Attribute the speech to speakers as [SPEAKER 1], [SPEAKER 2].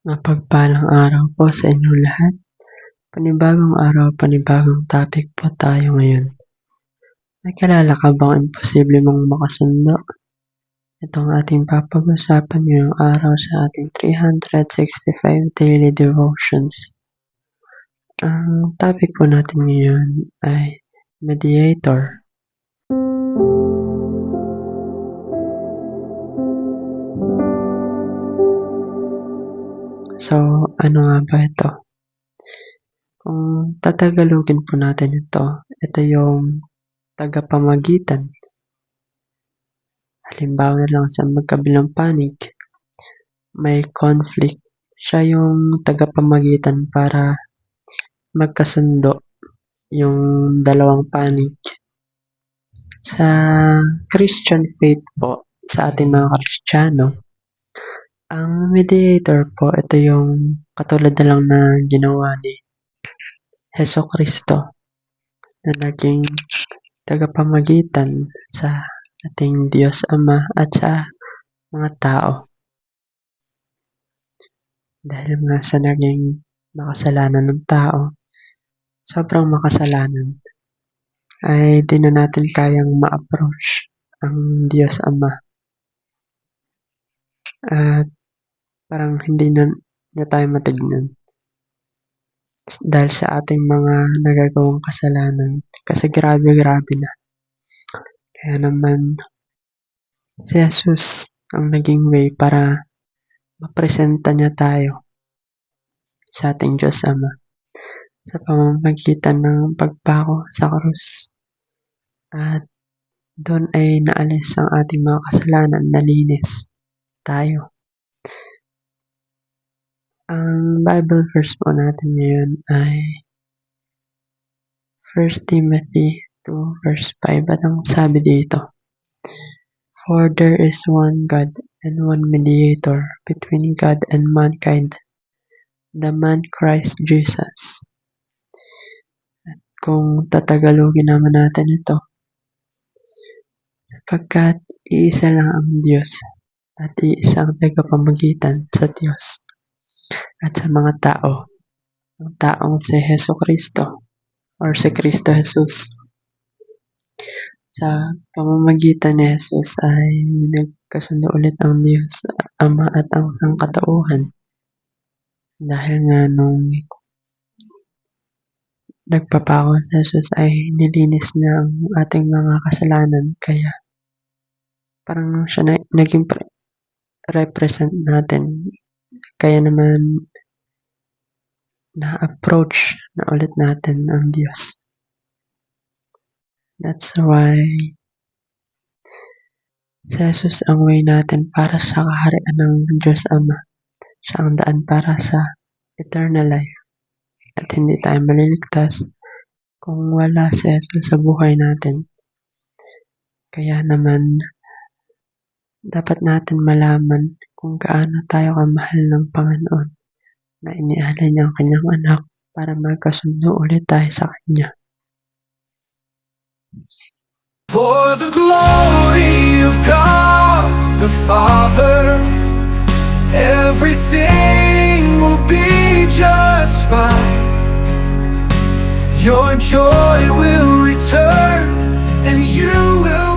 [SPEAKER 1] Mapagpalang araw po sa inyong lahat. Panibagong araw, panibagong topic po tayo ngayon. May kilala ka bang imposible mong makasundo? Ito ang ating papag-usapan ngayong araw sa ating 365 daily devotions. Ang topic po natin ngayon ay mediator. So, ano nga ba ito? Kung tatagalogin po natin ito yung tagapamagitan. Halimbawa na lang sa magkabilang panig, may conflict. Siya yung tagapamagitan para magkasundo yung dalawang panig. Sa Christian faith po, sa ating mga Kristiyano, ang mediator po, ito yung katulad na lang na ginawa ni Hesus Kristo na naging tagapamagitan sa ating Diyos Ama at sa mga tao. Dahil nga sa naging makasalanan ng tao, sobrang makasalanan, ay di na natin kayang ma-approach ang Diyos Ama. At parang hindi na tayo matignan dahil sa ating mga nagagawang kasalanan, kasi grabe na. Kaya naman si Jesus ang naging way para mapresenta niya tayo sa ating Diyos Ama sa pamamagitan ng pagpako sa krus. At doon ay naalis ang ating mga kasalanan, nalinis tayo. Ang Bible verse po natin ngayon ay 1 Timothy 2 verse 5 at ang sabi dito, "For there is one God and one mediator between God and mankind, the man Christ Jesus." At kung tatagalogin naman natin ito, sapagkat iisa lang ang Diyos at iisang tagapamagitan sa Diyos at sa mga tao, ang taong si Hesus Kristo or si Kristo Jesus. Sa pamamagitan ni Jesus ay nagkasundo ulit ang Diyos Ama at ang sangkatauhan. Dahil nga nung nagpapako si Jesus ay nilinis niya ang ating mga kasalanan, kaya parang siya naging represent natin. Kaya naman na-approach na ulit natin ang Diyos. That's why si Jesus ang way natin para sa kaharian ng Diyos Ama. Siya ang daan para sa eternal life. At hindi tayo maliligtas kung wala si Jesus sa buhay natin. Kaya naman dapat natin malaman kung gaano tayo kamahal ng Panginoon na inialay niya ang kanyang anak para magkasundo ulit tayo sa Kanya.
[SPEAKER 2] For the glory of God the Father, everything will be just fine. Your joy will return and you will